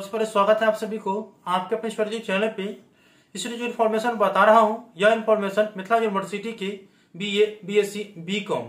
सबसे पहले स्वागत है आप सभी को आपके अपने स्वरजीत चैनल पे। इसलिए जो इन्फॉर्मेशन बता रहा हूँ यह इन्फॉर्मेशन मिथिला यूनिवर्सिटी के BA, BSc, BCom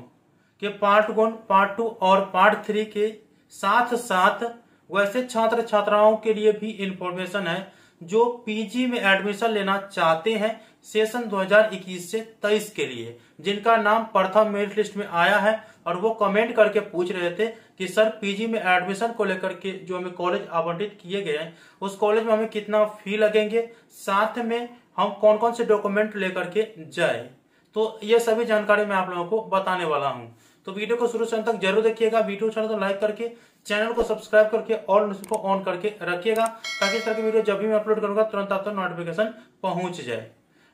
के पार्ट 1, पार्ट 2 और पार्ट 3 के साथ साथ वैसे छात्र छात्राओं के लिए भी इन्फॉर्मेशन है जो PG में एडमिशन लेना चाहते हैं सेशन 2021 से 23 के लिए, जिनका नाम प्रथम मेरिट लिस्ट में आया है। और वो कमेंट करके पूछ रहे थे कि सर PG में एडमिशन को लेकर के जो हमें कॉलेज आवंटित किए गए हैं उस कॉलेज में हमें कितना फी लगेंगे, साथ में हम कौन कौन से डॉक्यूमेंट लेकर के जाए। तो ये सभी जानकारी मैं आप लोगों को बताने वाला हूँ। तो वीडियो को शुरू से अंत तक जरूर देखिएगा। वीडियो अच्छा लगे तो लाइक करके चैनल को सब्सक्राइब करके और को ऑन करके रखिएगा ताकि इस तरह की वीडियो जब भी मैं अपलोड करूंगा तुरंत आप तक नोटिफिकेशन पहुंच जाए।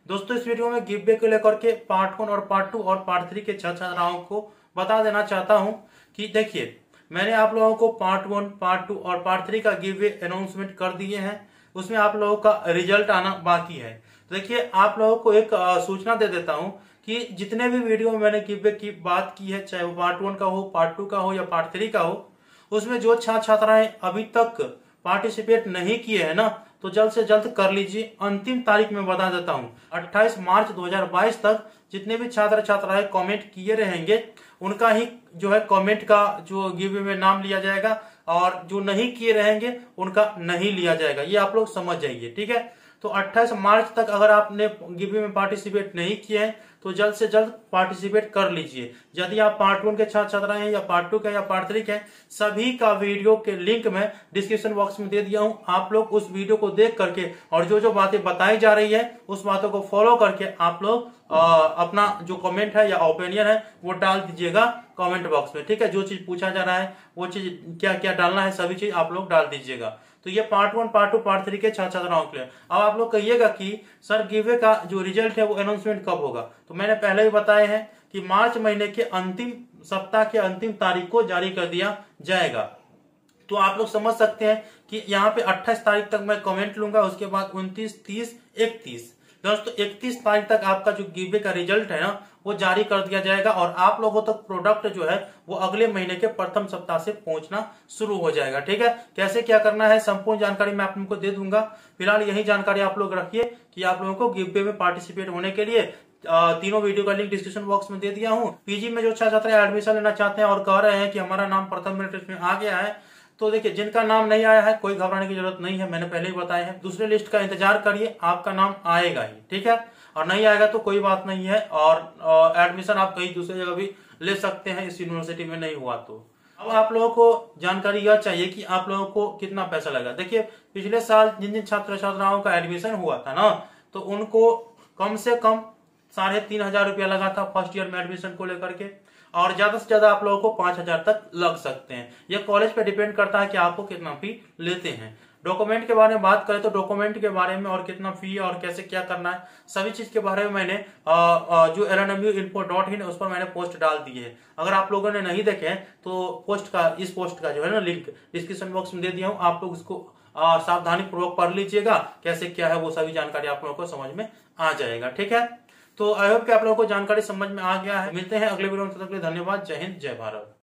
दोस्तों, इस वीडियो में गिव वे को लेकर के पार्ट 1 और पार्ट 2 और पार्ट 3 के छात्राओं को बता देना चाहता हूं कि देखिए, मैंने आप लोगों को पार्ट 1, पार्ट 2 और पार्ट 3 का गिव वे अनाउंसमेंट कर दिए हैं। उसमें आप लोगों का रिजल्ट आना बाकी है। देखिए, आप लोगों को एक सूचना दे देता हूं कि जितने भी वीडियो में मैंने गिव वे की बात की है, चाहे वो पार्ट 1 का हो, पार्ट 2 का हो या पार्ट 3 का हो, उसमें जो छात्र छात्राएं अभी तक पार्टिसिपेट नहीं किए हैं ना, तो जल्द से जल्द कर लीजिए। अंतिम तारीख में बता देता हूं, 28 मार्च 2022 तक जितने भी छात्र छात्राएं कमेंट किए रहेंगे उनका ही जो है कमेंट का जो गिव में नाम लिया जाएगा, और जो नहीं किए रहेंगे उनका नहीं लिया जाएगा। ये आप लोग समझ जाइए, ठीक है। तो 28 मार्च तक अगर आपने गिव में पार्टिसिपेट नहीं किए हैं तो जल्द से जल्द पार्टिसिपेट कर लीजिए। यदि आप पार्ट 1 के छात्र छात्रा हैं या पार्ट 2 के या पार्ट 3 के, सभी का वीडियो के लिंक मैं डिस्क्रिप्शन बॉक्स में दे दिया हूं। आप लोग उस वीडियो को देख करके और जो जो बातें बताई जा रही है उस बातों को फॉलो करके आप लोग अपना जो कमेंट है या ओपिनियन है वो डाल दीजिएगा कमेंट बॉक्स में, ठीक है। जो चीज पूछा जा रहा है वो चीज क्या क्या डालना है सभी चीज आप लोग डाल दीजिएगा। तो ये पार्ट 1, पार्ट 2, पार्ट 3 के छात्र छात्राओं के लिए। अब आप लोग कहिएगा कि सर गिवे का जो रिजल्ट है वो अनाउंसमेंट कब होगा, तो मैंने पहले ही बताया है कि मार्च महीने के अंतिम सप्ताह के अंतिम तारीख को जारी कर दिया जाएगा। तो आप लोग समझ सकते हैं कि यहाँ पे 28 तारीख तक मैं कमेंट लूंगा, उसके बाद 29, 30, 31 दोस्तों 31 तारीख तक आपका जो गिवे का रिजल्ट है ना वो जारी कर दिया जाएगा, और आप लोगों तक प्रोडक्ट जो है वो अगले महीने के प्रथम सप्ताह से पहुंचना शुरू हो जाएगा, ठीक है। कैसे क्या करना है संपूर्ण जानकारी मैं आप लोगों को दे दूंगा। फिलहाल यही जानकारी आप लोग रखिए कि आप लोगों को गिव वे में पार्टिसिपेट होने के लिए तीनों वीडियो का लिंक डिस्क्रिप्शन बॉक्स में दे दिया हूं। PG में जो छात्र एडमिशन लेना चाहते हैं और कह रहे हैं कि हमारा नाम प्रथम मेरिट लिस्ट में आ गया है, तो देखिए, जिनका नाम नहीं आया है कोई घबराने की जरूरत नहीं है, मैंने पहले ही बताया है। दूसरे लिस्ट का इंतजार करिए, आपका नाम आएगा ही, ठीक है। और नहीं आएगा तो कोई बात नहीं है, और एडमिशन आप कहीं दूसरी जगह भी ले सकते हैं, इस यूनिवर्सिटी में नहीं हुआ तो। अब आप लोगों को जानकारी यह चाहिए कि आप लोगों को कितना पैसा लगा। देखिए, पिछले साल जिन जिन छात्र छात्राओं का एडमिशन हुआ था ना, तो उनको कम से कम 3,500 रुपया लगा था फर्स्ट ईयर में एडमिशन को लेकर के, और ज्यादा से ज्यादा आप लोगों को 5,000 तक लग सकते हैं। यह कॉलेज पे डिपेंड करता है कि आपको कितना फी लेते हैं। डॉक्यूमेंट के बारे में बात करें तो डॉक्यूमेंट के बारे में और कितना फी और कैसे क्या करना है सभी चीज के बारे में मैंने जो lnmu.info.in उस पर मैंने पोस्ट डाल दी है। अगर आप लोगों ने नहीं देखे तो इस पोस्ट का जो है ना लिंक डिस्क्रिप्शन बॉक्स में दे दिया हूँ, आप लोग उसको सावधानी पूर्वक पढ़ लीजिएगा। कैसे क्या है वो सभी जानकारी आप लोगों को समझ में आ जाएगा, ठीक है। तो आई होप कि आप लोगों को जानकारी समझ में आ गया है। मिलते हैं अगले वीडियो में, तब तक के लिए धन्यवाद। जय हिंद, जय भारत।